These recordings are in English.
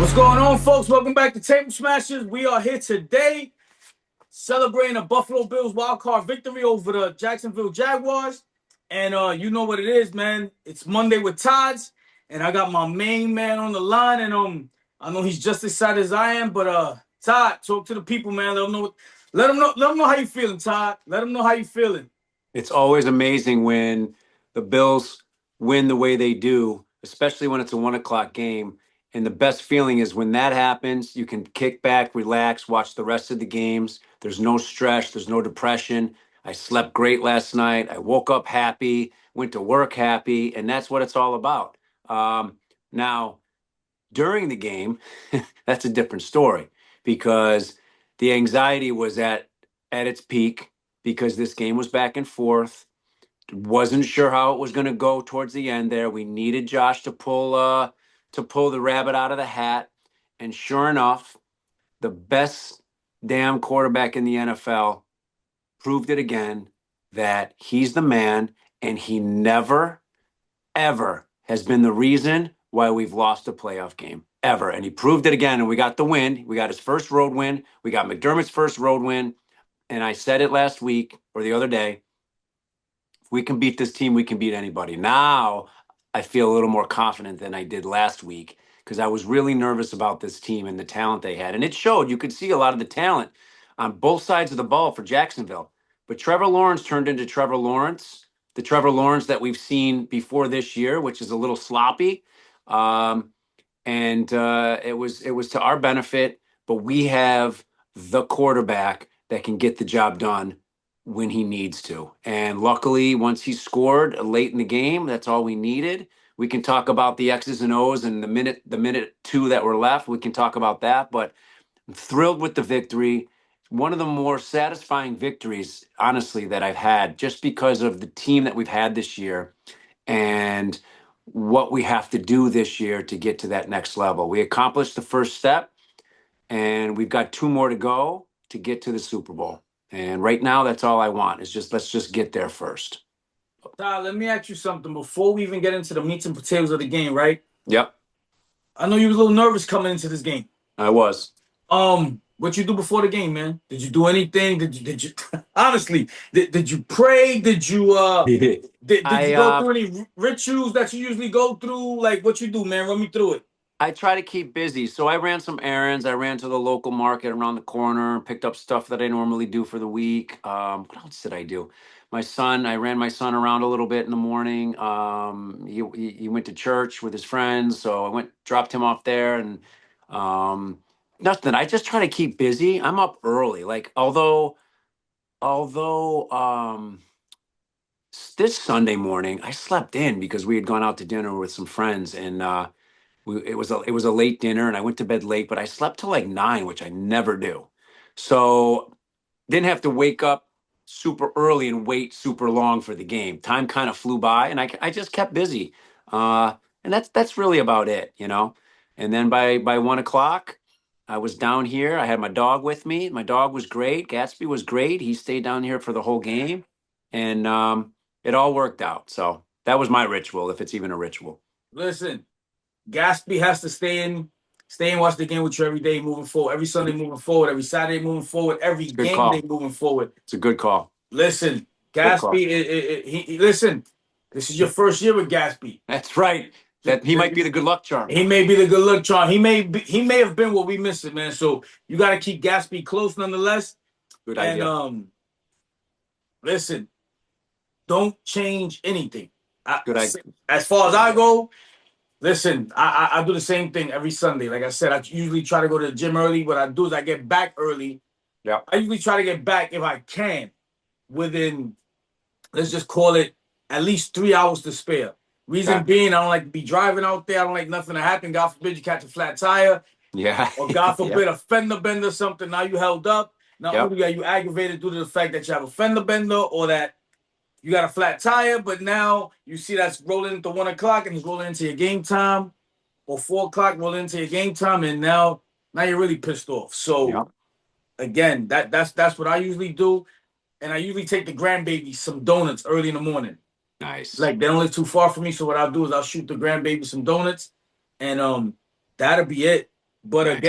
What's going on, folks? Welcome back to Table Smashers. We are here today celebrating a Buffalo Bills wildcard victory over the Jacksonville Jaguars. And you know what it is, man. It's Monday with Todd's, and I got my main man on the line, and I know he's just as excited as I am. But Todd, talk to the people, man. Let them know how you feeling, Todd. Let them know how you feeling. It's always amazing when the Bills win the way they do, especially when it's a 1 o'clock game. And the best feeling is when that happens, you can kick back, relax, watch the rest of the games. There's no stress, there's no depression. I slept great last night. I woke up happy, went to work happy, and that's what it's all about. Now, during the game, that's a different story because the anxiety was at its peak because this game was back and forth. Wasn't sure how it was going to go towards the end there. We needed Josh to pull the rabbit out of the hat, and sure enough, the best damn quarterback in the NFL proved it again that he's the man, and he never ever has been the reason why we've lost a playoff game ever. And he proved it again. And we got the win. We got his first road win. We got McDermott's first road win. And I said it last week or the other day. If we can beat this team, we can beat anybody. Now I feel a little more confident than I did last week because I was really nervous about this team and the talent they had. And it showed. You could see a lot of the talent on both sides of the ball for Jacksonville. But Trevor Lawrence turned into Trevor Lawrence, the Trevor Lawrence that we've seen before this year, which is a little sloppy. And it was to our benefit, but we have the quarterback that can get the job done when he needs to. And luckily, once he scored late in the game, that's all we needed. We can talk about the X's and O's and the minute two that were left. We can talk about that, but I'm thrilled with the victory. One of the more satisfying victories, honestly, that I've had just because of the team that we've had this year and what we have to do this year to get to that next level. We accomplished the first step, and we've got two more to go to get to the Super Bowl. And right now, that's all I want is let's just get there first. Todd, let me ask you something before we even get into the meats and potatoes of the game, right? Yep, I know you were a little nervous coming into this game. I was. What you do before the game, man? Did you do anything? Did you honestly did you pray? Did you did you go through any rituals that you usually go through? Like what you do, man? Run me through it. I try to keep busy. So I ran some errands. I ran to the local market around the corner, picked up stuff that I normally do for the week. What else did I do? I ran my son around a little bit in the morning. He went to church with his friends. So dropped him off there and nothing. I just try to keep busy. I'm up early. Like, although this Sunday morning, I slept in because we had gone out to dinner with some friends and, it was a late dinner and I went to bed late, but I slept till like 9, which I never do. So didn't have to wake up super early and wait super long for the game. Time kind of flew by and I just kept busy. And that's really about it, you know? And then by 1 o'clock, I was down here. I had my dog with me. My dog was great. Gatsby was great. He stayed down here for the whole game and it all worked out. So that was my ritual, if it's even a ritual. Listen, Gatsby has to stay and watch the game with you every day moving forward, every Sunday moving forward, every Saturday moving forward, every Good game call. day moving forward. It's a good call. Listen, Good call. Gatsby, listen. This is your first year with Gatsby. That's right. That he might be the good luck charm. He may be the good luck charm. He may have been what we missing, man. So you got to keep Gatsby close, nonetheless. Good idea. And listen, don't change anything. Good idea. As far as I go, listen, I do the same thing every Sunday. Like I said, I usually try to go to the gym early. What I do is I get back early. Yeah. I usually try to get back if I can within, let's just call it, at least 3 hours to spare. Reason being, I don't like to be driving out there. I don't like nothing to happen. God forbid you catch a flat tire. Yeah. Or God forbid a fender bender something. Now you held up. Not Yep. only are you aggravated due to the fact that you have a fender bender or that you got a flat tire, but now you see that's rolling into 1 o'clock and it's rolling into your game time, or 4 o'clock rolling into your game time, and now you're really pissed off. So Yep. again, that's what I usually do. And I usually take the grandbaby some donuts early in the morning. Nice. Like they don't live too far from me, so what I'll do is I'll shoot the grandbaby some donuts, and that'll be it. But Nice.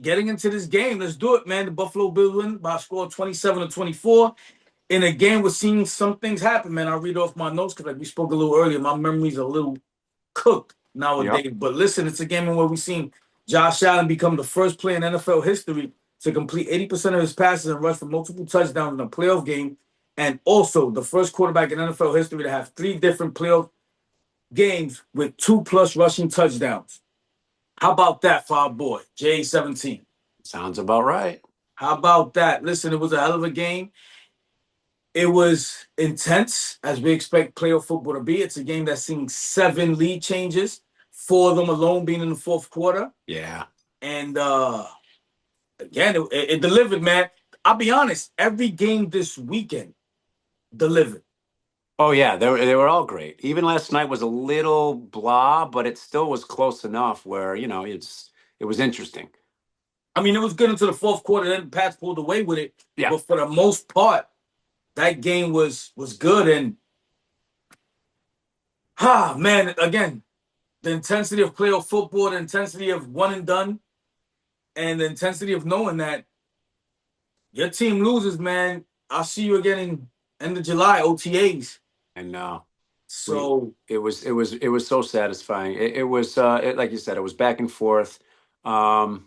getting into this game, let's do it, man. The Buffalo Bills win by a score of 27-24. In a game, we're seeing some things happen, man. I'll read off my notes because, like we spoke a little earlier, my memory's a little cooked Yep. nowadays. But listen, it's a game in where we've seen Josh Allen become the first player in NFL history to complete 80% of his passes and rush for multiple touchdowns in a playoff game. And also the first quarterback in NFL history to have three different playoff games with 2+ rushing touchdowns. How about that for our boy, J17? Sounds about right. How about that? Listen, it was a hell of a game. It was intense, as we expect playoff football to be. It's a game that's seen 7 lead changes, 4 of them alone being in the fourth quarter. Yeah. And again, it delivered, man. I'll be honest, every game this weekend delivered. Oh yeah, they were all great. Even last night was a little blah, but it still was close enough where, it was interesting. I mean, it was good until the fourth quarter, then the Pats pulled away with it. Yeah. But for the most part, that game was good. And man, again, the intensity of playoff football, the intensity of one and done, and the intensity of knowing that your team loses, man. I'll see you again in end of July OTAs. And we So it was so satisfying. It was like you said, it was back and forth. Um,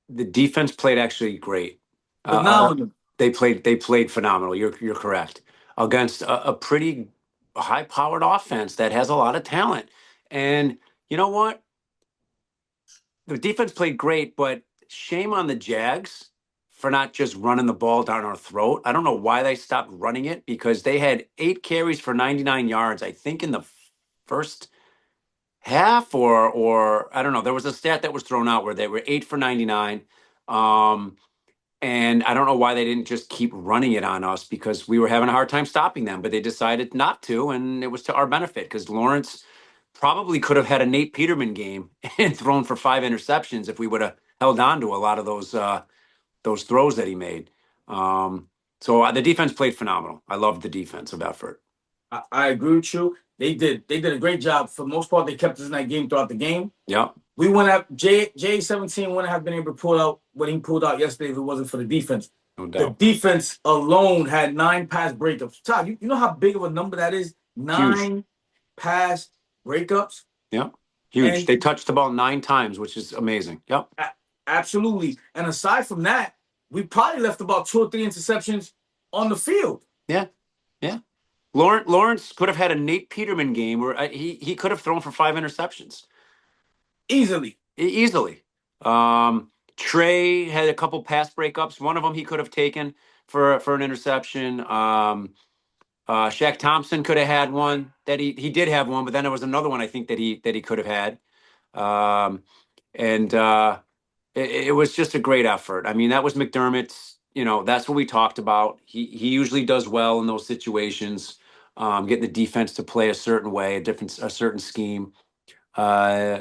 the defense played actually great. phenomenal. They played phenomenal. You're correct against a pretty high powered offense that has a lot of talent. And you know what? The defense played great, but shame on the Jags for not just running the ball down our throat. I don't know why they stopped running it because they had 8 carries for 99 yards. I think in the first half, or I don't know. There was a stat that was thrown out where they were 8 for 99. Um, and I don't know why they didn't just keep running it on us because we were having a hard time stopping them, but they decided not to, and it was to our benefit because Lawrence probably could have had a Nate Peterman game and thrown for 5 interceptions if we would have held on to a lot of those throws that he made. So the defense played phenomenal. I loved the defensive effort. I agree with you. They did a great job. For the most part, they kept us in that game throughout the game. Yeah, We wouldn't have J17 wouldn't have been able to pull out what he pulled out yesterday if it wasn't for the defense. no The doubt. defense alone had 9 pass breakups. Todd, you know how big of a number that is? Huge. 9 pass breakups. Yeah, huge. And They touched the ball 9 times, which is amazing. Yep. absolutely. And aside from that, we probably left about 2 or 3 interceptions on the field. Yeah, yeah. Lawrence could have had a Nate Peterman game where he could have thrown for 5 interceptions Easily. easily. Trey had a couple pass breakups. One of them he could have taken for an interception. Shaq Thompson could have had one that he did have one, but then there was another one I think that he could have had. Um, and it was just a great effort. I mean, that was McDermott's. That's what we talked about. He usually does well in those situations, getting the defense to play a certain way, a certain scheme. Uh,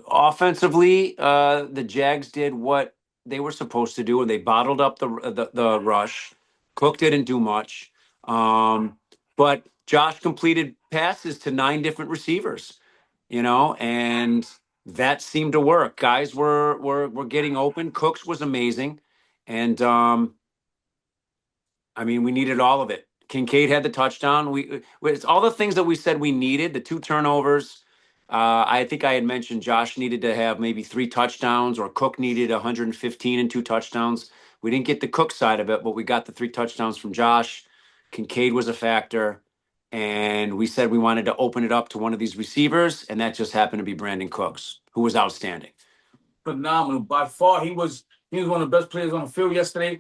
Offensively, the Jags did what they were supposed to do, and they bottled up the rush. Cook didn't do much, but Josh completed passes to 9 different receivers. And that seemed to work. Guys were getting open. Cooks was amazing, and I mean, we needed all of it. Kincaid had the touchdown. It's all the things that we said we needed. The 2 turnovers. I think I had mentioned Josh needed to have maybe 3 touchdowns, or Cook needed 115 and 2 touchdowns. We didn't get the Cook side of it, but we got the 3 touchdowns from Josh. Kincaid was a factor, and we said we wanted to open it up to one of these receivers, and that just happened to be Brandon Cooks, who was outstanding. Phenomenal. By far, he was one of the best players on the field yesterday.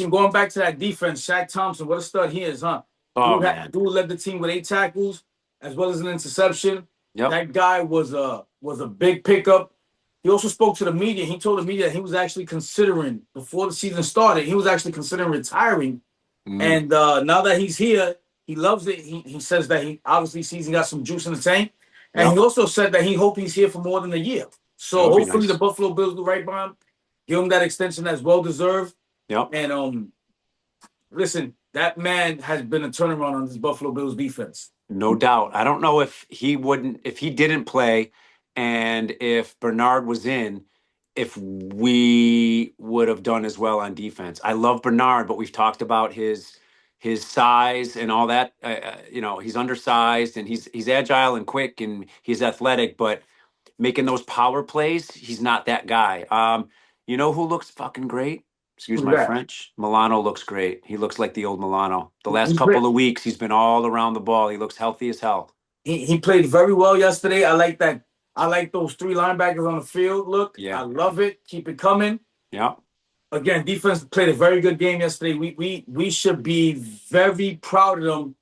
Going back to that defense, Shaq Thompson, what a stud he is, huh? Oh man, Dude led the team with 8 tackles as well as an interception. yep, That guy was a big pickup. He also spoke to the media. He told the media that he was actually considering, before the season started, he was actually considering retiring. mm, And now that he's here, he loves it. He says that he obviously sees he got some juice in the tank. And he yep. also said that he hopes he's here for more than a year. That So would be hopefully the nice. Buffalo Bills do right by him, give him that extension that's well deserved. Yep. And listen, that man has been a turnaround on this Buffalo Bills defense. No doubt. I don't know if he didn't play, and if Bernard was in, if we would have done as well on defense. I love Bernard, but we've talked about his size and all that. He's undersized and he's agile and quick and he's athletic, but making those power plays, he's not that guy. You know who looks fucking great? Excuse Who's my that? French. Milano looks great. He looks like the old Milano. The last He played, couple of weeks, he's been all around the ball. He looks healthy as hell. he played very well yesterday. I like that. I like those three linebackers on the field. Look, I Yeah. love it. Keep it coming. Yeah. Again, defense played a very good game yesterday. We should be very proud of them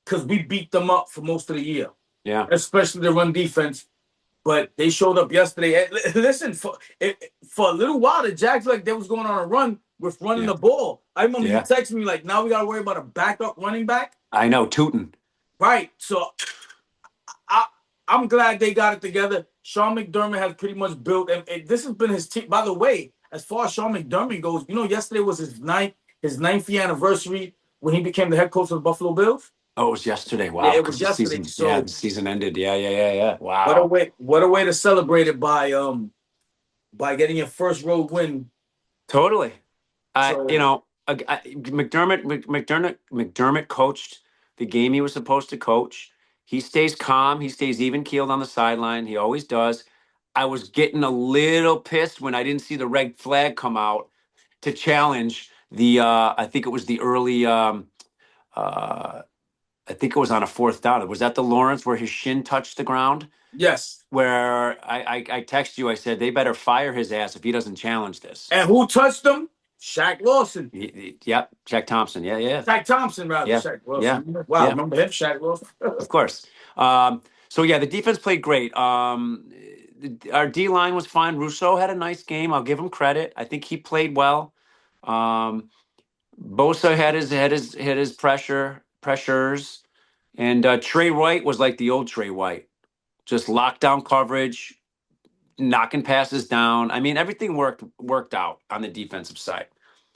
because we beat them up for most of the year, Yeah. especially the run defense. But they showed up yesterday. Listen, for a little while, the Jags like they was going on a run with running Yeah. the ball. I remember you Yeah. texted me like, now we got to worry about a backup running back. I know, Tootin. Right. So I'm glad they got it together. Sean McDermott has pretty much built, and this has been his team. By the way, as far as Sean McDermott goes, yesterday was his ninth year anniversary when he became the head coach of the Buffalo Bills. Oh, it was yesterday. Wow. Yeah, it 'Cause was the yesterday. season, yeah, So the season ended. Yeah. what a Wow. way, what a way to celebrate it by getting your first road win. Totally. So McDermott coached the game he was supposed to coach. He stays calm. He stays even keeled on the sideline. He always does. I was getting a little pissed when I didn't see the red flag come out to challenge the. I think it was the early. Uh, I think it was on a fourth down. Was that the Lawrence where his shin touched the ground? yes. Where I text you, I said they better fire his ass if he doesn't challenge this. And who touched him? Shaq Lawson. Yep, Jack Thompson. Yeah. Shaq Thompson, rather. Yeah, Shaq yeah, Lawson. Wow, yeah. remember him, Shaq Lawson? Of course. So yeah, the defense played great. Our D line was fine. Rousseau had a nice game. I'll give him credit. I think he played well. Bosa had his pressures, and Trey White was like the old Trey White, just lockdown coverage, knocking passes down. I mean, everything worked out on the defensive side.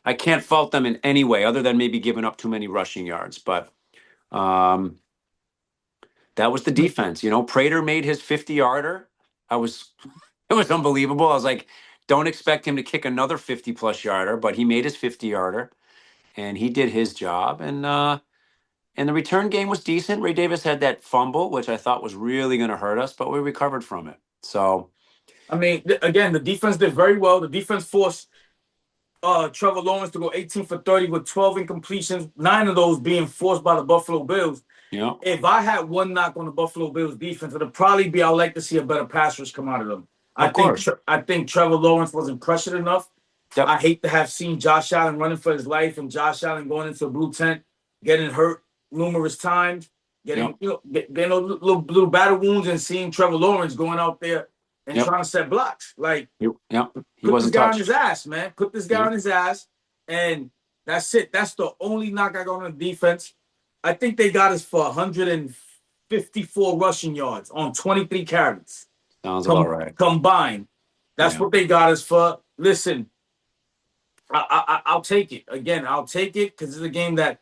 I can't fault them in any way other than maybe giving up too many rushing yards, but. That was the defense. Prater made his 50-yarder. It was unbelievable. I was like, don't expect him to kick another 50-plus yarder, but he made his 50-yarder, and he did his job. And the return game was decent. Ray Davis had that fumble, which I thought was really going to hurt us, but we recovered from it. So, I mean, again, the defense did very well. The defense forced Trevor Lawrence to go 18 for 30 with 12 incompletions, 9 of those being forced by the Buffalo Bills. yeah, If I had one knock on the Buffalo Bills defense, it'd probably be I'd like to see a better pass rush come out of them. of course. I think Trevor Lawrence wasn't pressured enough. Yep. I hate to have seen Josh Allen running for his life and Josh Allen going into a blue tent, getting hurt numerous times, getting little battle wounds, and seeing Trevor Lawrence going out there and trying to set blocks. Like, He put this wasn't guy on touched. his ass, man. Put this guy on his ass, and that's it. That's the only knock I got on the defense. I think they got us for 154 rushing yards on 23 carries. Sounds about right. Combined. That's what they got us for. Listen, I'll take it. Again, I'll take it because it's a game that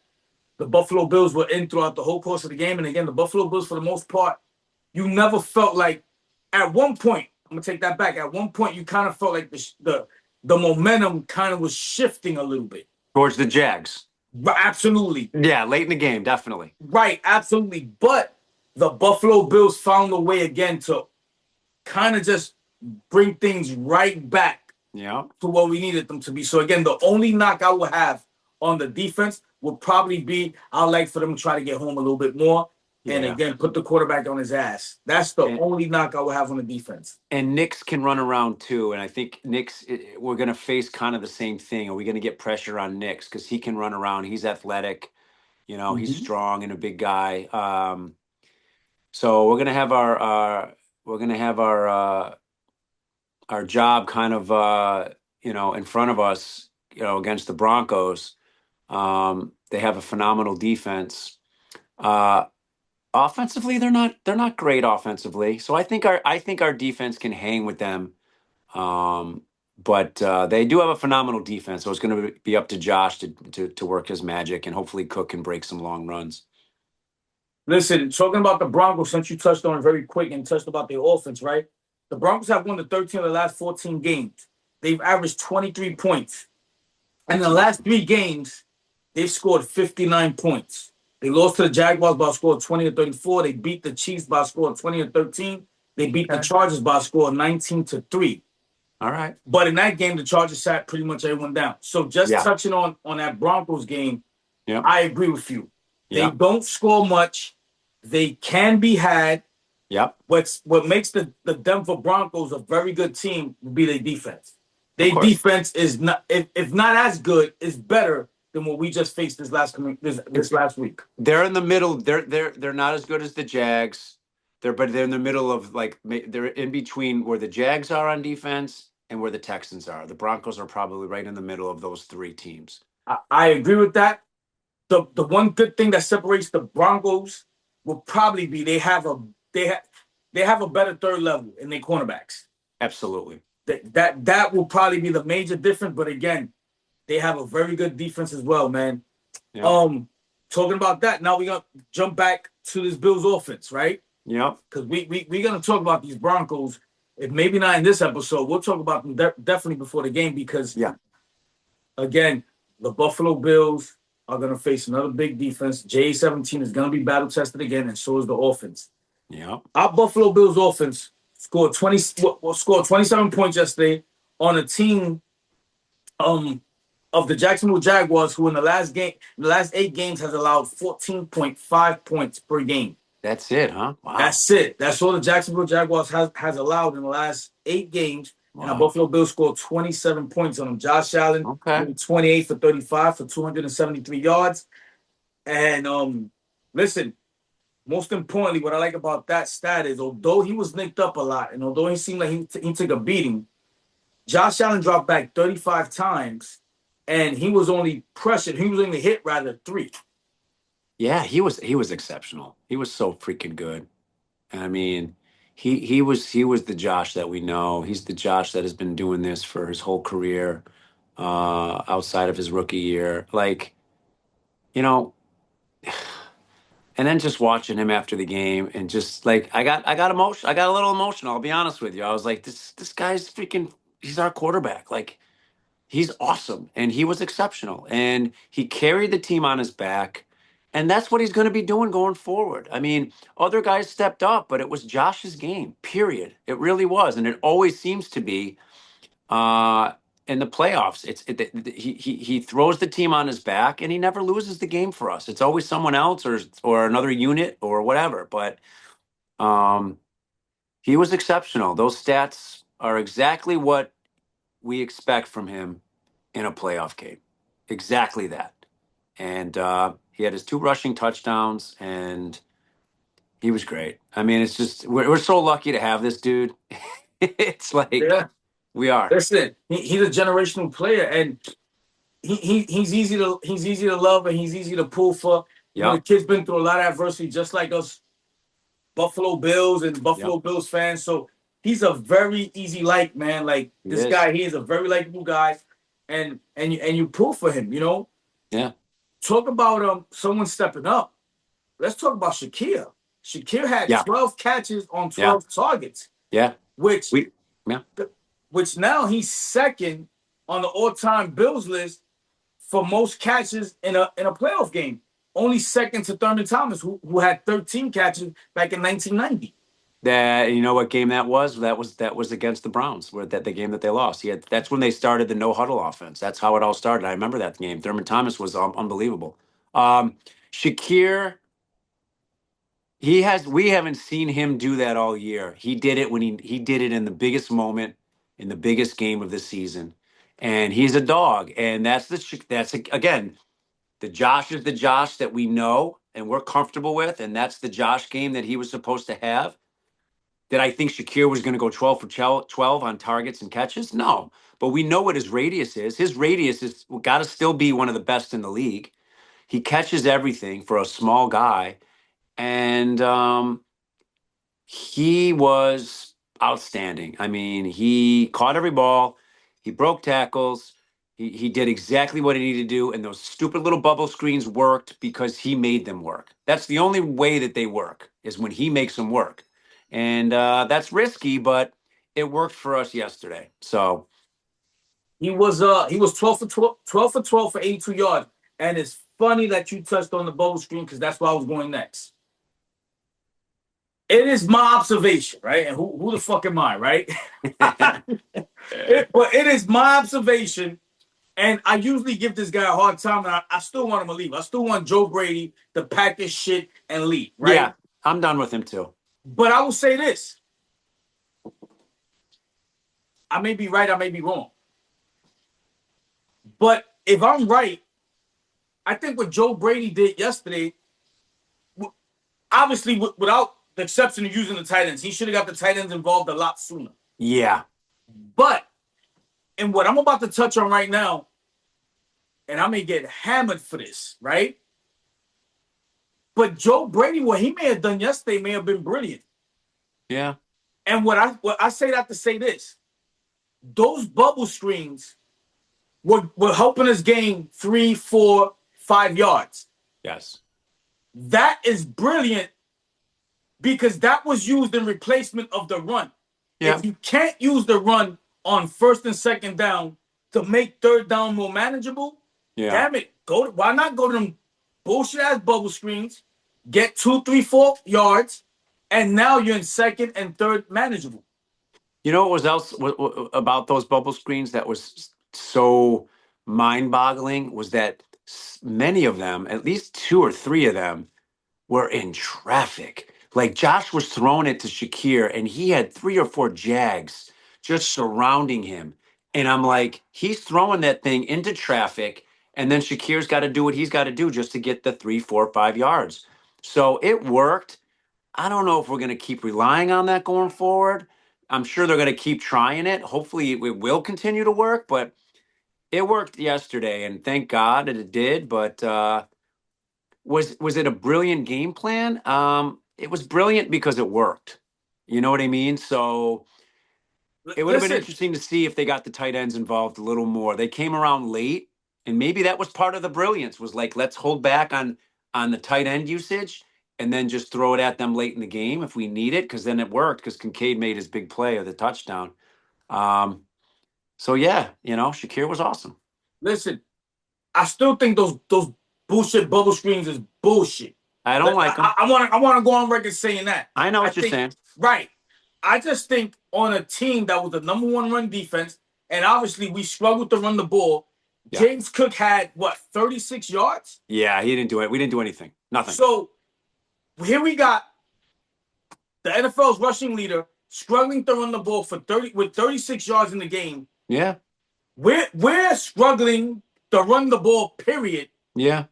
the Buffalo Bills were in throughout the whole course of the game. And again, the Buffalo Bills, for the most part, you never felt like, at one point, I'm going to take that back. At one point, you kind of felt like the momentum kind of was shifting a little bit. Towards the Jags. Absolutely. Yeah, late in the game, definitely. Right, absolutely. But the Buffalo Bills found a way again to kind of just bring things right back to what we needed them to be. So again, the only knock I would have on the defense would probably be I'd like for them to try to get home a little bit more. And again, put the quarterback on his ass. That's the only knock I would have on the defense. And Knicks can run around too. And I think Knicks, we're going to face kind of the same thing. Are we going to get pressure on Knicks? Because he can run around. He's athletic. He's strong and a big guy. So we're going to have our job kind of in front of us. Against the Broncos. They have a phenomenal defense. Offensively, they're not great offensively. So I think our defense can hang with them. But they do have a phenomenal defense. So it's going to be up to Josh to work his magic, and hopefully Cook can break some long runs. Listen, talking about the Broncos, since you touched on it very quick and touched about their offense, right? The Broncos have won the 13 of the last 14 games. they've averaged 23 points. And in the last 3 games, they've scored 59 points. They lost to the Jaguars by a score of 20-34. They beat the Chiefs by a score of 20-13. They beat the Chargers by a score of 19-3. All right. But in that game, the Chargers sat pretty much everyone down. So just Yeah. touching on that Broncos game, Yep. I agree with you. They Yep. don't score much. They can be had. Yep. What makes the Denver Broncos a very good team would be their defense. Of Their course. defense is not, if not as good, is better than what we just faced this last week. They're in the middle. They're not as good as the Jags. But they're in the middle of like they're in between where the Jags are on defense and where the Texans are. The Broncos are probably right in the middle of those three teams. I agree with that. The one good thing that separates the Broncos will probably be they have a better third level in their cornerbacks. Absolutely. That will probably be the major difference. But again, they have a very good defense as well, man. Yeah. Talking about that, now we're gonna jump back to this Bills offense, right? Yep. Because we're gonna talk about these Broncos. If maybe not in this episode, we'll talk about them definitely before the game because again, the Buffalo Bills are gonna face another big defense. J17 is gonna be battle tested again, and so is the offense. Yeah. Our Buffalo Bills offense scored 27 points yesterday on a team of the Jacksonville Jaguars, who in the last 8 games has allowed 14.5 points per game. That's it, huh? Wow. That's it. That's all the Jacksonville Jaguars has allowed in the last 8 games. Wow. And our Buffalo Bills scored 27 points on them. Josh Allen, 28 for 35 for 273 yards. And listen, most importantly, what I like about that stat is although he was nicked up a lot and although he seemed like he took a beating, Josh Allen dropped back 35 times and he was only pressured. He was only hit rather 3. Yeah, he was exceptional. He was so freaking good. I mean, he was the Josh that we know. He's the Josh that has been doing this for his whole career, outside of his rookie year. Like, you know, and then just watching him after the game and just like I got emotion. I got a little emotional. I'll be honest with you. I was like, this guy's freaking. He's our quarterback. Like, he's awesome, and he was exceptional, and he carried the team on his back. And that's what he's going to be doing going forward. I mean, other guys stepped up, but it was Josh's game, period. It really was. And it always seems to be in the playoffs. He throws the team on his back and he never loses the game for us. It's always someone else or another unit or whatever. But he was exceptional. Those stats are exactly what we expect from him in a playoff game. Exactly that. And he had his 2 rushing touchdowns, and he was great. I mean, it's just we're so lucky to have this dude. It's like we are. Listen, he's a generational player, and he's easy to love, and he's easy to pull for. You know, the kid's been through a lot of adversity, just like us, Buffalo Bills and Buffalo Bills fans. So he's a very easy like, man. Like this guy, he is a very likable guy, and you pull for him. You know. Yeah. Talk about someone stepping up. Let's talk about Shakir. Shakir had 12 catches on 12 targets. Yeah. Which now he's second on the all-time Bills list for most catches in a playoff game. Only second to Thurman Thomas, who had 13 catches back in 1990. You know what game that was? That was against the Browns, the game that they lost. That's when they started the no huddle offense. That's how it all started. I remember that game. Thurman Thomas was unbelievable. Shakir, we haven't seen him do that all year. He did it when he did it in the biggest moment, in the biggest game of the season, and he's a dog. And that's again, the Josh is the Josh that we know and we're comfortable with, and that's the Josh game that he was supposed to have. Did I think Shakir was going to go 12 for 12 on targets and catches? No. But we know what his radius is. His radius has got to still be one of the best in the league. He catches everything for a small guy. And he was outstanding. I mean, he caught every ball. He broke tackles. He did exactly what he needed to do. And those stupid little bubble screens worked because he made them work. That's the only way that they work, is when he makes them work. And that's risky, but it worked for us yesterday. So He was 12 for 12, 12 for 12 for 82 yards. And it's funny that you touched on the bubble screen because that's where I was going next. It is my observation, right? And who the fuck am I, right? But it is my observation, and I usually give this guy a hard time, and I still want him to leave. I still want Joe Brady to pack his shit and leave, Yeah, right? I'm done with him too. But I will say this: I may be right, I may be wrong. But if I'm right, I think what Joe Brady did yesterday, obviously without the exception of using the tight ends, he should have got the tight ends involved a lot sooner. Yeah. But in what I'm about to touch on right now, and I may get hammered for this, right? But Joe Brady, what he may have done yesterday may have been brilliant. Yeah. And what I say that to say this: those bubble screens were helping us gain 3, 4, 5 yards. Yes. That is brilliant because that was used in replacement of the run. Yeah. If you can't use the run on first and second down to make third down more manageable, Yeah. damn it, why not go to them bullshit ass bubble screens, get 2, 3, 4 yards, and now you're in second and third manageable. You know what was else about those bubble screens that was so mind-boggling was that many of them, at least two or three of them, were in traffic. Like Josh was throwing it to Shakir, and he had three or four Jags just surrounding him. And I'm like, he's throwing that thing into traffic, and then Shakir's got to do what he's got to do just to get the 3, 4, 5 yards. So it worked. I don't know if we're going to keep relying on that going forward. I'm sure they're going to keep trying it. Hopefully, it will continue to work, but it worked yesterday, and thank God that it did. But was it a brilliant game plan? It was brilliant because it worked. You know what I mean? So it would have been Listen, interesting to see if they got the tight ends involved a little more. They came around late, and maybe that was part of the brilliance. Was like, let's hold back on the tight end usage, and then just throw it at them late in the game if we need it. Because then it worked. Because Kincaid made his big play of the touchdown. Um, so yeah, Shakir was awesome. listen. I still think those bullshit bubble screens is bullshit. I don't like him. I want to go on record saying that. I know I what you're think saying. right. I just think on a team that was the number one run defense, and obviously we struggled to run the ball. Yeah. James Cook had what 36 yards. Yeah, he didn't do it. We didn't do anything. Nothing. So here we got the NFL's rushing leader struggling to run the ball for 36 yards in the game. Yeah. We're struggling to run the ball. Period. Yeah.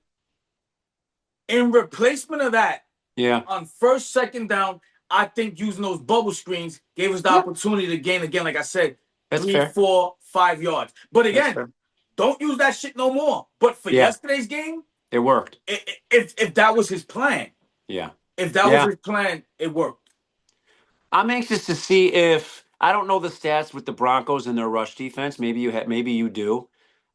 In replacement of that, Yeah. on first, second down, I think using those bubble screens gave us the Yeah. opportunity to gain again, like I said, That's 3, fair. 4, 5 yards. But That's again, fair. don't use that shit no more. But for Yeah. yesterday's game, It worked. if that was his plan, Yeah. if that was his plan, it worked. I'm anxious to see if I don't know the stats with the Broncos and their rush defense. Maybe you do.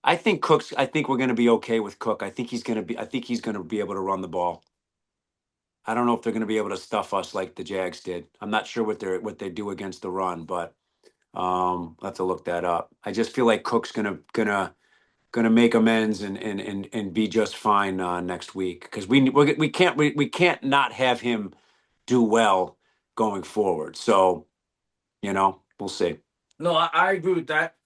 I think we're going to be okay with Cook. I think he's going to be able to run the ball. I don't know if they're going to be able to stuff us like the Jags did. I'm not sure what they do against the run, but I'll have to look that up. I just feel like Cook's gonna make amends and be just fine next week because we can't not have him do well going forward. So we'll see. No, I agree with that.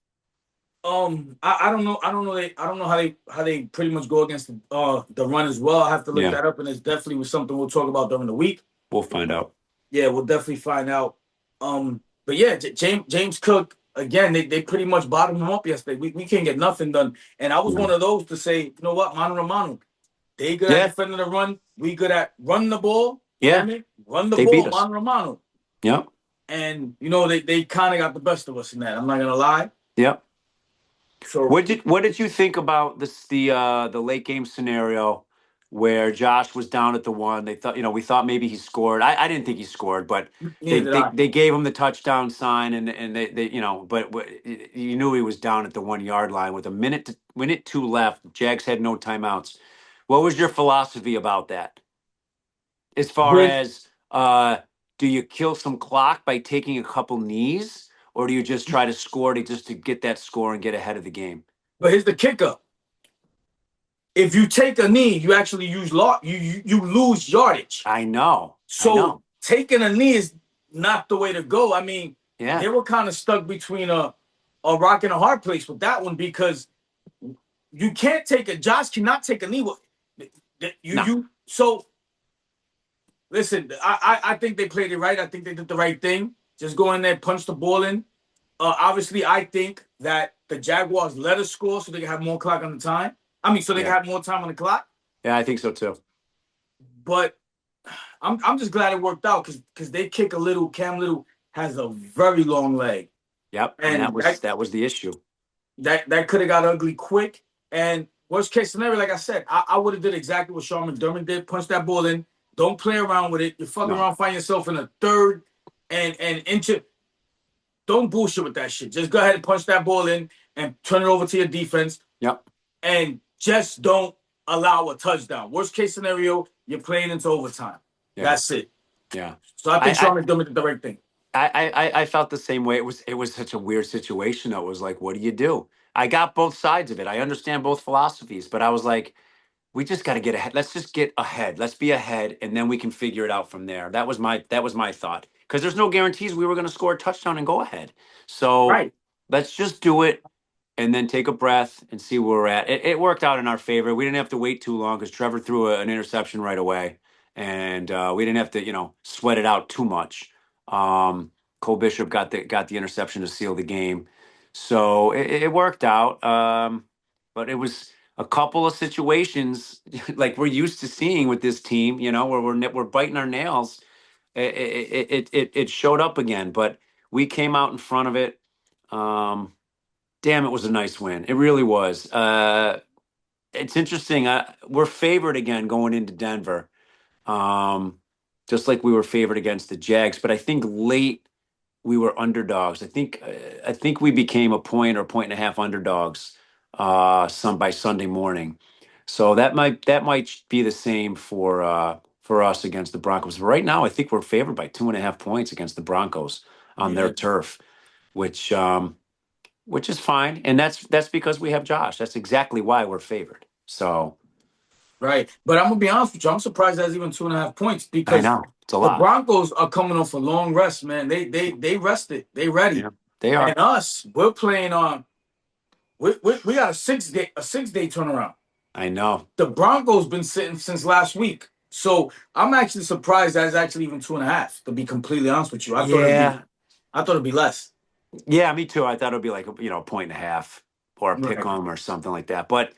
I don't know. I don't know how they pretty much go against the run as well. I have to look Yeah, that up, and it's definitely was something we'll talk about during the week. we'll find out. Yeah, we'll definitely find out. But yeah, James Cook again. They pretty much bottomed him up yesterday. We can't get nothing done. And I was Yeah, one of those to say, you know what, mano a mano. They good at yeah, defending the run. We good at running the ball. yeah. Damn it, run the They beat ball, us. mano a mano. Yep, And they kind of got the best of us in that. I'm not gonna lie. yep. So What did you think about the late game scenario where Josh was down at the one? They thought we thought maybe he scored. I didn't think he scored, but they neither did they, I. they gave him the touchdown sign and they but you knew he was down at the 1 yard line with minute two left. Jags had no timeouts. What was your philosophy about that? As far With as do you kill some clock by taking a couple knees, or do you just try to score to get that score and get ahead of the game? But here's the kicker: if you take a knee, you actually you lose yardage. I know. I So know. taking a knee is not the way to go. I mean, Yeah. they were kind of stuck between a rock and a hard place with that one because you can't take a Josh cannot take a knee. No. So listen, I think they played it right. I think they did the right thing. Just go in there, punch the ball in. Obviously, I think that the Jaguars let us score so they can have more clock on the time. I mean, so they can Yeah. have more time on the clock. Yeah, I think so too. But I'm just glad it worked out because they kick a little. Cam Little has a very long leg, Yep. And and that was the issue. that could have got ugly quick. And worst case scenario, like I said, I would have did exactly what Sean McDermott did: punch that ball in. Don't play around with it. You're fucking No. around, find yourself in a third and into. Don't bullshit with that shit. Just go ahead and punch that ball in and turn it over to your defense. Yep. And just don't allow a touchdown. Worst case scenario, you're playing into overtime. Yeah. That's it. Yeah. So I think Sean McDermott did the right thing. I felt the same way. It was such a weird situation. Though. It was like, what do you do? I got both sides of it. I understand both philosophies, but I was like, we just got to get ahead. Let's just get ahead. Let's be ahead, and then we can figure it out from there. That was my thought because there's no guarantees we were going to score a touchdown and go ahead. So Right. let's just do it and then take a breath and see where we're at. It worked out in our favor. We didn't have to wait too long because Trevor threw an interception right away, and we didn't have to sweat it out too much. Cole Bishop got the interception to seal the game, so it worked out. But it was a couple of situations like we're used to seeing with this team, where we're biting our nails. It showed up again, but we came out in front of it. Damn, it was a nice win. It really was. It's interesting. We're favored again going into Denver, just like we were favored against the Jags. But I think late we were underdogs. I think we became a point or point and a half underdogs by Sunday morning. So that might be the same for us against the Broncos. But right now, I think we're favored by 2.5 points against the Broncos on their Yeah. turf, which is fine, and that's because we have Josh. That's exactly why we're favored. So Right. But I'm gonna be honest with you. I'm surprised that's even 2.5 points I because know it's a the lot. Broncos are coming off a long rest, man. They rested. They ready. Yeah, they are. And us, we're playing on. We got a 6 day turnaround. I know. The Broncos been sitting since last week. So I'm actually surprised that's actually even 2.5. To be completely honest with you, Yeah, I thought it'd be less. yeah, me too. I thought it'd be like a point and a half or a pick Right. 'em or something like that. But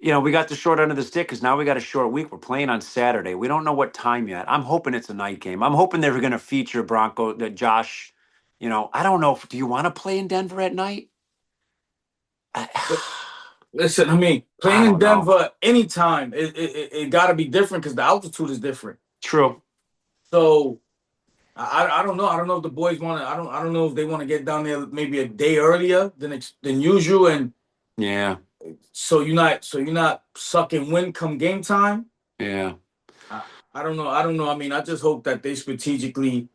we got the short end of the stick because now we got a short week. We're playing on Saturday. We don't know what time yet. I'm hoping it's a night game. I'm hoping they're going to feature Josh. I don't know. Do you want to play in Denver at night? Listen, I mean, I playing in don't know. Denver anytime, it got to be different because the altitude is different. True. So I don't know. I don't know if the boys want to. I don't know if they want to get down there maybe a day earlier than usual, and Yeah. so you're not sucking wind come game time. Yeah. I don't know. I don't know. I mean, I just hope that they strategically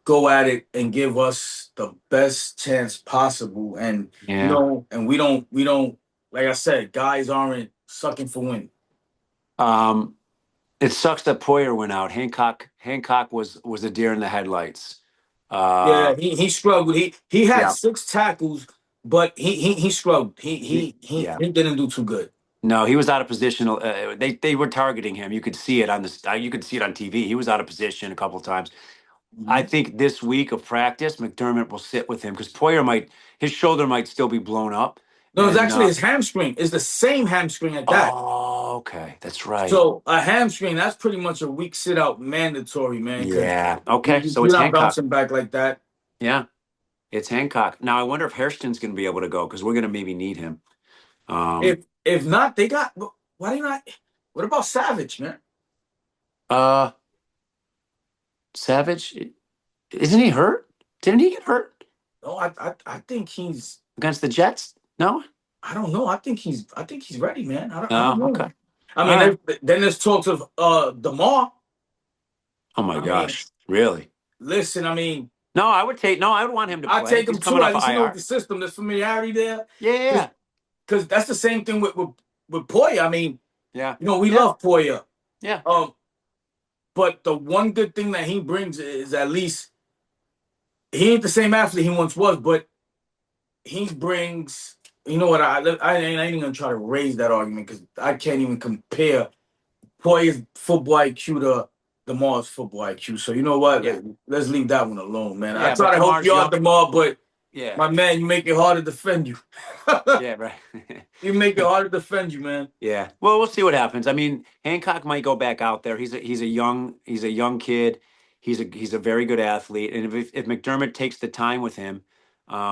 go at it and give us the best chance possible. And Yeah. and we don't like I said, guys aren't sucking for wind. Um, it sucks that Poyer went out. Hancock was a deer in the headlights. Yeah, he struggled. He had Yeah. 6 tackles, but he struggled. Yeah. He didn't do too good. No, he was out of position. They were targeting him. You could see it you could see it on TV. He was out of position a couple of times. I Mhm. think this week of practice, McDermott will sit with him because his shoulder might still be blown up. No, it's And actually his hamstring. It's the same hamstring at that. okay, that's right. So a hamstring, that's pretty much a week sit out mandatory, man, because Yeah. Okay, so you're it's not Hancock. bouncing back like that. Yeah, it's Hancock. Now I wonder if Hairston's going to be able to go because we're going to maybe need him. If not, they got why they not? What about Savage, man? Uh, Savage, isn't he hurt? Didn't he get hurt No, I think he's. against the Jets? No. I don't know. I think he's ready, man. I don't Oh, know. okay. I All mean, right. then there's talks of Demar. Oh my I mean, gosh, really? listen. I mean, No, I would take. No, I would want him to I play. take He's him coming too. At off least you know with IR. the system, there's familiarity there. Yeah, yeah, Because that's the same thing with Poya. I mean, yeah, we yeah, love Poya. yeah. Um, but the one good thing that he brings is at least he ain't the same athlete he once was, but he brings. You know what? I ain't even gonna try to raise that argument because I can't even compare Poya's football IQ to Damar's football IQ. So you know what? Yeah, Let's leave that one alone, man. I yeah. But try to help Damar's you out, young. Damar, but Yeah, my man, you make it hard to defend you. yeah, right. You make it hard to defend you, man. Yeah. Well, we'll see what happens. I mean, Hancock might go back out there. He's a young kid. He's a very good athlete. And if McDermott takes the time with him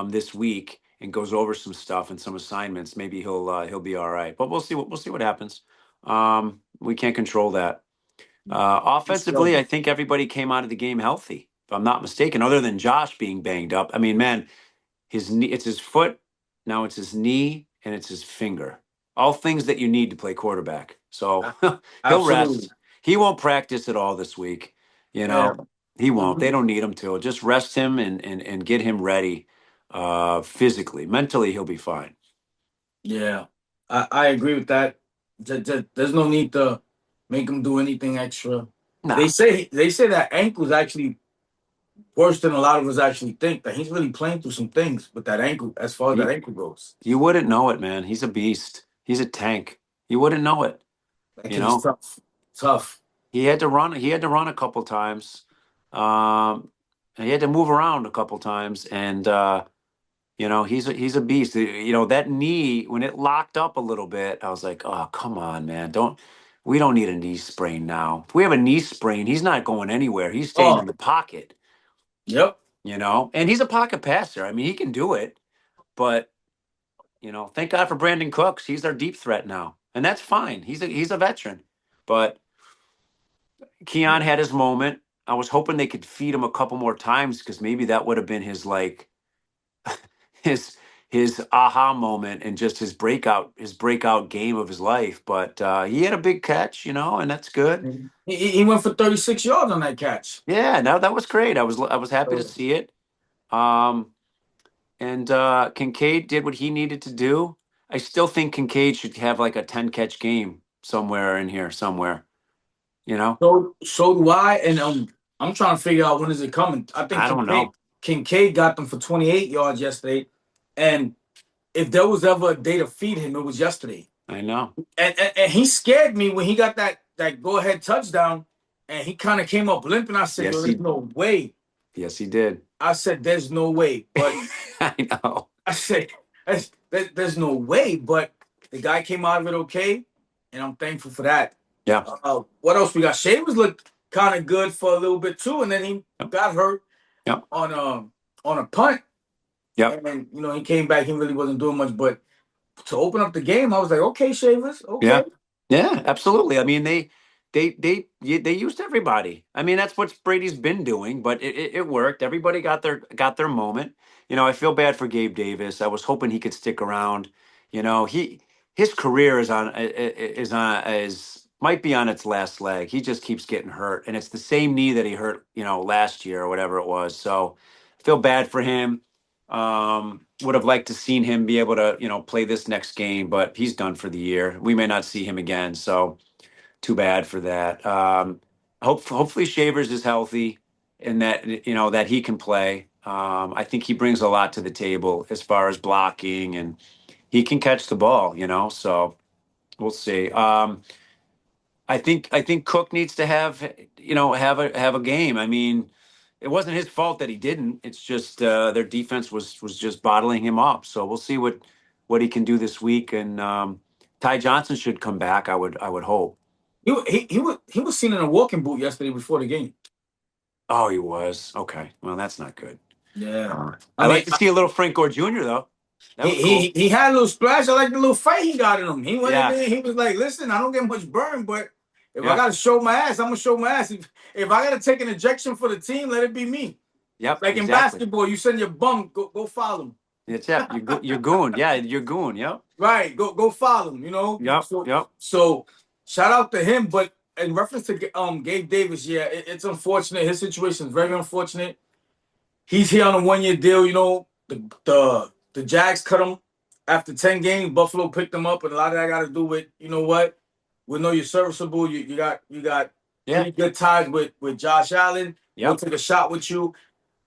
this week and goes over some stuff and some assignments, maybe he'll be all right. But we'll see what happens. We can't control that. Offensively, I think everybody came out of the game healthy, if I'm not mistaken, other than Josh being banged up. I mean, man, his knee, it's his foot, now it's his knee, and it's his finger. All things that you need to play quarterback. So he'll Absolutely. rest. He won't practice at all this week. You Yeah. know, he won't. They Mhm. don't need him to. Just rest him and get him ready physically. Mentally, he'll be fine. Yeah. I agree with that. There's no need to make him do anything extra. Nah, They say that ankle's actually worse than a lot of us actually think. That he's really playing through some things with that ankle, as far as that you, ankle goes. you wouldn't know it, man. He's a beast. He's a tank. You wouldn't know it. That You kid is know, tough. Tough. he had to run. He had to run a couple times. Um, and he had to move around a couple times, and he's a beast. That knee when it locked up a little bit, I was like, oh, come on, man, we don't need a knee sprain now. If we have a knee sprain, he's not going anywhere. He's staying in Oh, the pocket. yep. And he's a pocket passer. I mean, he can do it, but thank God for Brandon Cooks. He's our deep threat now, and that's fine. He's a veteran, but Keon had his moment. I was hoping they could feed him a couple more times because maybe that would have been his like his his aha moment and just his breakout game of his life. But he had a big catch, and that's good. He went for 36 yards on that catch. Yeah, no, that was great. I was happy to So, see it. Um, and Kincaid did what he needed to do. I still think Kincaid should have like a 10 catch game somewhere in here somewhere. You know, so do I, and I'm trying to figure out when is it coming. I think I don't know. Kincaid got them for 28 yards yesterday, and if there was ever a day to feed him, it was yesterday. I know. And he scared me when he got that go ahead touchdown, and he kind of came up limping. I said, Yes, "Yo, there's he no way." yes he did. I said, "There's no way," but I know. I said, "There's no way." But the guy came out of it okay, and I'm thankful for that. Yeah. What else we got? Shavers looked kind of good for a little bit too, and then he Yep. got hurt Yep. on a punt, Yep. and then he came back. He really wasn't doing much, but to open up the game, I was like, okay, Shavers, okay. Yeah. Yeah, absolutely. I mean, they used everybody. I mean, that's what Brady's been doing, but it worked. Everybody got their moment. I feel bad for Gabe Davis. I was hoping he could stick around. His career is might be on its last leg. He just keeps getting hurt, and it's the same knee that he hurt, last year or whatever it was. So I feel bad for him. Would have liked to seen him be able to, play this next game, but he's done for the year. We may not see him again, so too bad for that. Hopefully Shavers is healthy and that he can play. I think he brings a lot to the table as far as blocking and he can catch the ball, so we'll see. I think Cook needs to have a game. I mean, it wasn't his fault that he didn't. It's just their defense was just bottling him up. So we'll see what he can do this week. And Ty Johnson should come back. I would hope. He was seen in a walking boot yesterday before the game. Oh, he was okay. Well, that's not good. Yeah, I I mean, like to see a little Frank Gore Jr. though. That he was cool. he he had a little splash. I like the little fight he got in him. He went in Yeah, there. He was like, "Listen, I don't get much burn, but if I yeah, got to show my ass, I'm gonna show my ass. If I got to take an ejection for the team, let it be me. yep, Like in exactly. basketball, you send your bum, go foul him. It's yep. You're goon. Yeah, you're goon. Yep, Right, go foul him. yep, So yep. so shout out to him. But in reference to Gabe Davis, yeah, it's unfortunate. His situation is very unfortunate. He's here on a 1 year deal. You know, the Jags cut him after 10 games. Buffalo picked him up, and a lot of that got to do with, you know what? We know you're serviceable. You got Yeah. pretty good ties with Josh Allen. We'll Yep. take a shot with you.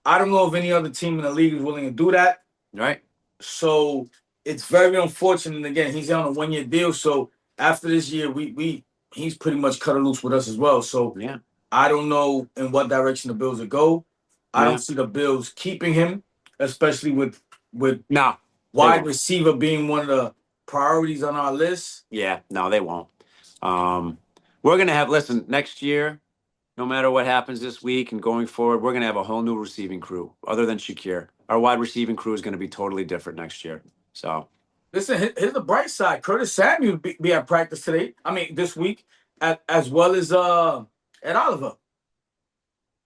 I don't know if any other team in the league is willing to do that. Right. So it's very unfortunate. And again, he's on a 1 year deal. So after this year, we he's pretty much cut it loose with us as well. So Yeah. I don't know in what direction the Bills will go. I don't Yeah. see the Bills keeping him, especially with No, they wide won't. receiver being one of the priorities on our list. Yeah. No, they won't. Um, we're gonna have. Listen, next year, no matter what happens this week and going forward, we're gonna have a whole new receiving crew. Other than Shakir, our wide receiving crew is gonna be totally different next year. So, Listen, here's the bright side. Curtis Samuel be at practice today. I mean, this week, as well as Ed Oliver.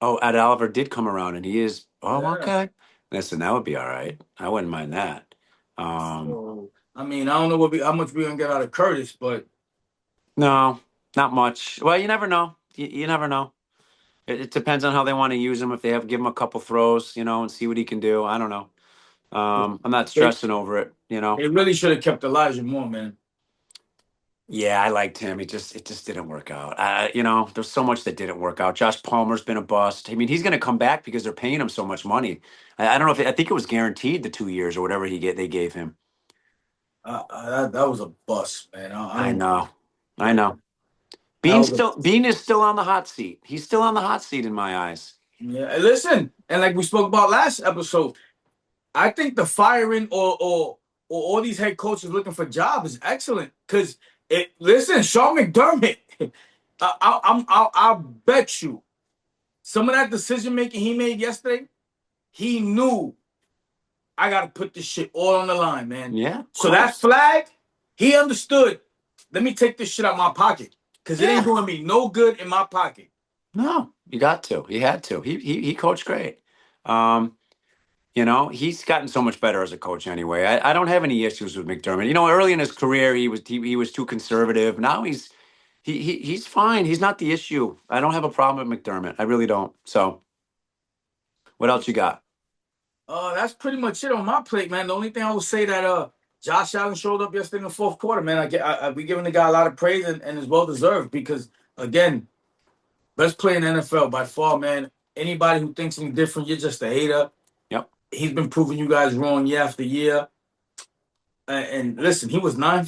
oh, Ed Oliver did come around, and he is. Oh, Yeah. okay. Listen, that would be all right. I wouldn't mind that. Um, So I mean, I don't know how much we're gonna get out of Curtis, but no, not much. Well, you never know. You never know. It depends on how they want to use him. If they have give him a couple throws, and see what he can do. I don't know. I'm not they stressing over it. they really should have kept Elijah Moore, man. Yeah, I liked him. It just didn't work out. There's so much that didn't work out. Josh Palmer's been a bust. I mean, he's going to come back because they're paying him so much money. I don't know if I think it was guaranteed the 2 years or whatever they gave him. That was a bust, man. I I don't. know, I know. That was Bean is still on the hot seat. He's still on the hot seat in my eyes. yeah. And listen, and like we spoke about last episode, I think the firing or all these head coaches looking for jobs is excellent because it. Listen, Sean McDermott, I'll bet you some of that decision making he made yesterday, he knew I got to put this shit all on the line, man. Yeah, of So that course. flag, he understood. Let me take this shit out my pocket because it ain't Yeah. doing me no good in my pocket. No, you got to. He had to. He coached great. He's gotten so much better as a coach anyway. I don't have any issues with McDermott. Early in his career, he was too conservative. Now he's fine. He's not the issue. I don't have a problem with McDermott. I really don't. So, what else you got? That's pretty much it on my plate, man. The only thing I would say that Josh Allen showed up yesterday in the fourth quarter, man. We giving the guy a lot of praise and it's well deserved because again, best player in the NFL by far, man. Anybody who thinks any different, you're just a hater. Yep. He's been proving you guys wrong year after year. And listen, he was nine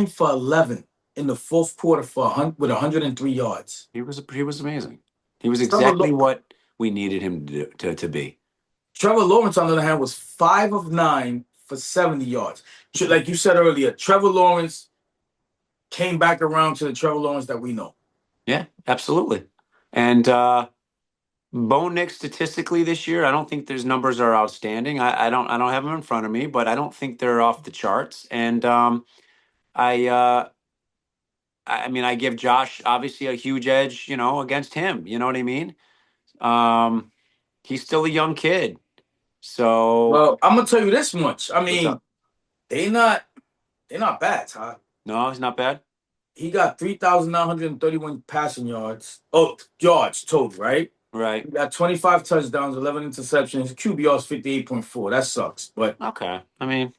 for 11 in the fourth quarter with 103 yards. He was amazing. He was Trevor, exactly what we needed him to be. Trevor Lawrence, on the other hand, was 5 of 9 for 70 yards. Like you said earlier, Trevor Lawrence came back around to the Trevor Lawrence that we know. Yeah, absolutely. And Bo Nick statistically this year, I don't think his numbers are outstanding. I don't have them in front of me, but I don't think they're off the charts. And I I mean I give Josh obviously a huge edge, against him. You know what I mean? Um, he's still a young kid. So Well, I'm gonna tell you this much. I what's mean, up? they not they're not bad, Todd. No, he's not bad. He got 3,931 passing yards. Oh, yards total, right? Right. He got 25 touchdowns, 11 interceptions. His QBR is 58.4. That sucks. But Okay. I mean,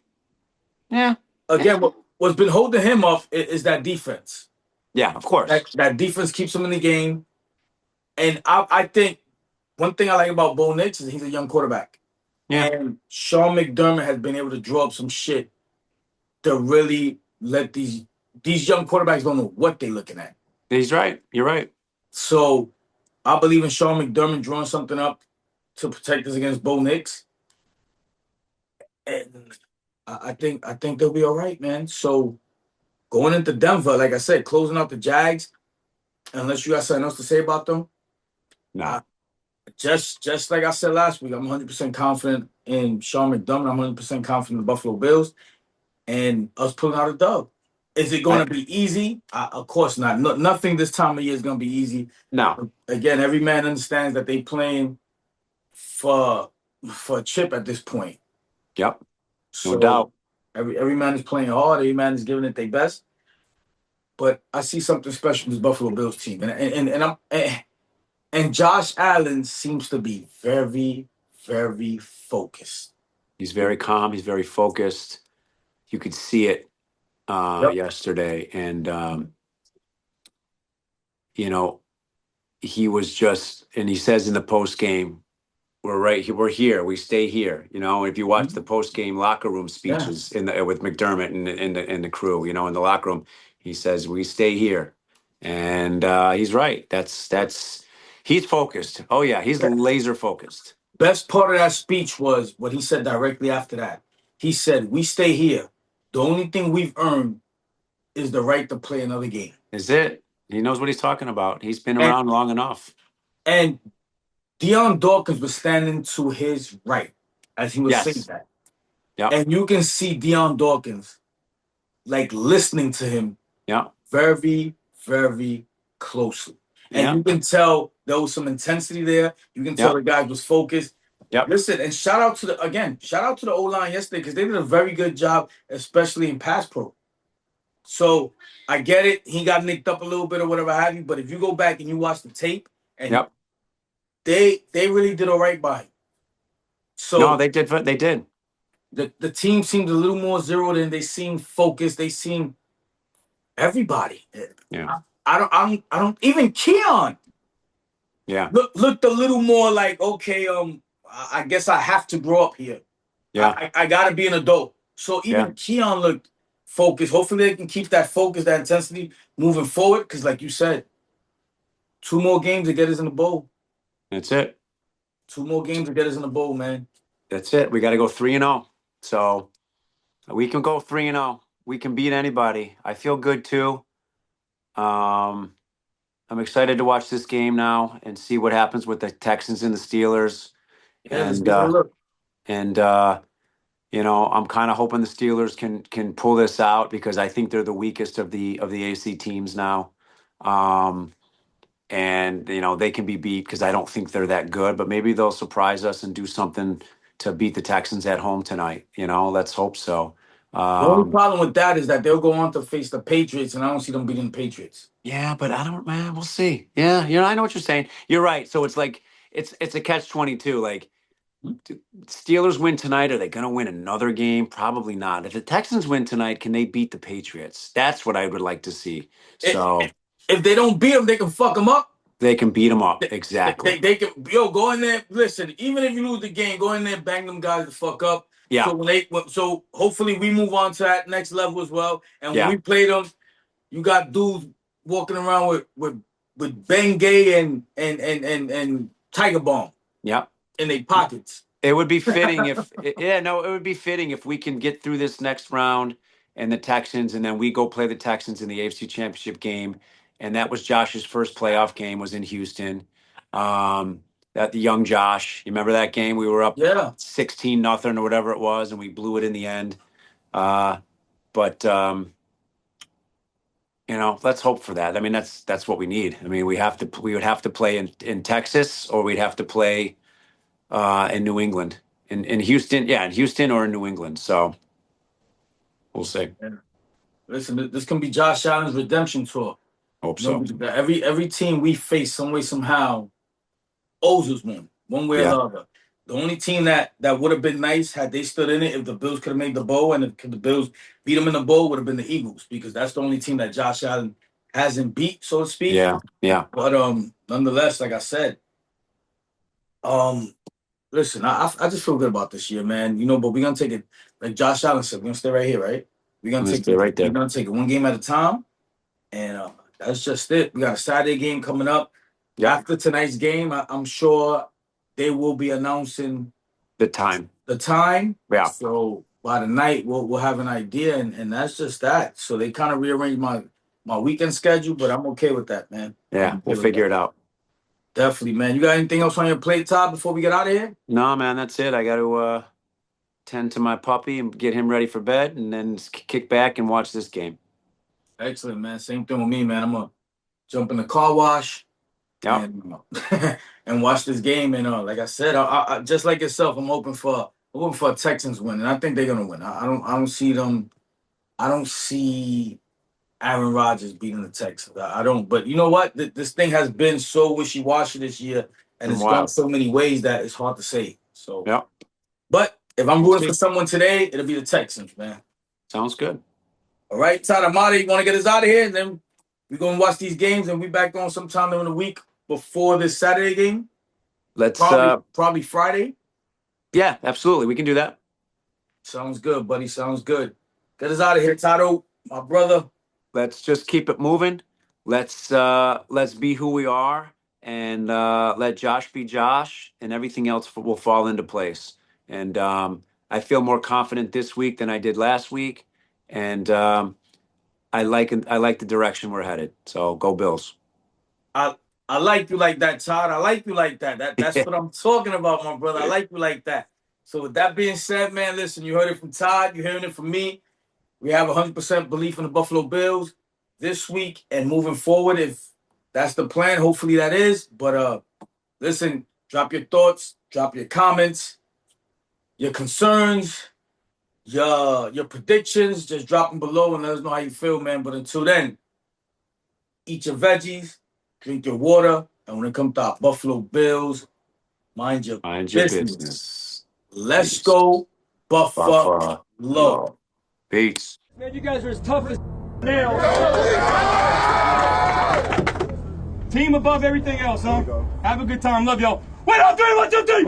yeah. again, what's been holding him up is that defense. Yeah, of course. That defense keeps him in the game. And I think one thing I like about Bo Nix is he's a young quarterback. Yeah. And Sean McDermott has been able to draw up some shit to really let these young quarterbacks don't know what they're looking at. He's right. You're right. So I believe in Sean McDermott drawing something up to protect us against Bo Nix. And I think they'll be all right, man. So going into Denver, like I said, closing out the Jags, unless you got something else to say about them, No. just like I said last week, I'm 100% confident in Sean McDermott. I'm 100% confident in the Buffalo Bills and us pulling out a dub. Is it going I, to be easy? Of course not. No, nothing this time of year is going to be easy. no. Again, every man understands that they playing for a chip at this point. Yep. No So doubt. every man is playing hard. Every man is giving it their best. But I see something special in this Buffalo Bills team, and Josh Allen seems to be very, very focused. He's very calm. He's very focused. You could see it Yep. yesterday, and you know, he was just, and he says in the post game, we're right here, we're here, we stay here. If you watch the post game locker room Yeah. speeches with McDermott and the crew, in the locker room, he says we stay here, and he's right. That's he's focused. Oh yeah, he's laser focused. Best part of that speech was what he said directly after that. He said, "We stay here. The only thing we've earned is the right to play another game." Is it? He knows what he's talking about. He's been And around long enough. and Deion Dawkins was standing to his right as he was saying Yes. that. Yep. And you can see Deion Dawkins like listening to him Yep. very, very closely. And Yep. you can tell there was some intensity there. You can tell Yep. the guy was focused. Yep. Listen, and shout out to the O-line yesterday because they did a very good job, especially in pass pro. So I get it. He got nicked up a little bit or whatever have you. But if you go back and you watch the tape, and Yep. they really did all right by him. No, So they did. They did. the team seemed a little more zeroed in. They seemed focused. They seemed everybody. Yeah. I don't even Keon Yeah. looked a little more like, okay, I guess I have to grow up here. Yeah. I gotta be an adult. So Yeah. even Keon looked focused. Hopefully they can keep that focus, that intensity moving forward. Because like you said, 2 more games to get us in the bowl. That's it. 2 more games to get us in the bowl, man. That's it. We got to go 3-0. So we can go 3-0. We can beat anybody. I feel good too. Um, I'm excited to watch this game now and see what happens with the Texans and the Steelers. Yeah, let's And give it a look. and I'm kind of hoping the Steelers can pull this out because I think they're the weakest of the AC teams now. Um, and they can be beat because I don't think they're that good, but maybe they'll surprise us and do something to beat the Texans at home tonight. Let's hope so. The only Um, problem with that is that they'll go on to face the Patriots, and I don't see them beating the Patriots. yeah, but I don't, man. We'll see. Yeah, I know what you're saying. You're right. So it's like it's a catch-22. Like, do Steelers win tonight? Are they going to win another game? Probably not. If the Texans win tonight, can they beat the Patriots? That's what I would like to see. It, So if they don't beat them, they can fuck them up. they can beat them up. They, Exactly. they can go in there. Listen, even if you lose the game, go in there, bang them guys the fuck up. Yeah. So hopefully we move on to that next level as well. And when Yeah. we play them, you got dudes walking around with Bengay and Tiger Bomb Yeah. in their pockets. It would be fitting if, yeah, no, it would be fitting if we can get through this next round and the Texans, and then we go play the Texans in the AFC Championship game. And that was Josh's first playoff game was in Houston. That the young Josh, you remember that game? We were up Yeah. 16-0 or whatever it was, and we blew it in the end. But let's hope for that. I mean, that's what we need. I mean, we would have to play in Texas, or we'd have to play in New England, in Houston, in Houston or in New England. So we'll see. Yeah. Listen, this can be Josh Allen's redemption tour. Hope You so. know, every team we face some way somehow owes us one way or Yeah. the other. The only team that would have been nice had they stood in it, if the Bills could have made the bowl and if the Bills beat them in the bowl, would have been the Eagles, because that's the only team that Josh Allen hasn't beat, so to speak. Yeah. Yeah. But nonetheless, like I said, listen, I just feel good about this year, man. But we're gonna take it like Josh Allen said. We're gonna stay right here, right? We're I'm gonna gonna take stay it. right We're there. gonna take it one game at a time, and that's just it. We got a Saturday game coming up. Yeah. After tonight's game, I'm sure they will be announcing The time. Yeah. So by the night, we'll have an idea, and that's just that. So they kind of rearranged my weekend schedule, but I'm okay with that, man. Yeah. We'll figure it out. Definitely, man. You got anything else on your plate, Todd, before we get out of here? No, man, that's it. I got to tend to my puppy and get him ready for bed, and then kick back and watch this game. Excellent, man. Same thing with me, man. I'm gonna jump in the car wash. Yeah. And watch this game. And like I said, I just like yourself, I'm hoping for a Texans win, and I think they're gonna win. I don't see them. I don't see Aaron Rodgers beating the Texans. I don't. But you know what? This thing has been so wishy washy this year, and Been it's gone wild. so many ways that it's hard to say. So, Yeah. but if I'm rooting for someone today, it'll be the Texans, man. Sounds good. All right, Todd Amati, you want to get us out of here? And then we're going to watch these games and we back on sometime during the week before this Saturday game. Let's Probably Friday. Yeah, absolutely. We can do that. Sounds good, buddy. Sounds good. Get us out of here, Tato, my brother. Let's just keep it moving. Let's be who we are, and let Josh be Josh, and everything else will fall into place. And I feel more confident this week than I did last week, and I like the direction we're headed. So go Bills. I like you like that, Todd. I like you like that. That's what I'm talking about, my brother. I like you like that. So with that being said, man, listen, you heard it from Todd. You're hearing it from me. We have 100% belief in the Buffalo Bills this week and moving forward. If that's the plan, hopefully that is. But listen, drop your thoughts, drop your comments, your concerns, your predictions. Just drop them below and let us know how you feel, man. But until then, eat your veggies, drink your water, and when it comes to our Buffalo Bills, mind your business. Let's Peace. go, Buffalo. Peace. Man, you guys are as tough as nails. Team above everything else, huh? Have a good time. Love y'all. Wait on three, 1, 2, 3.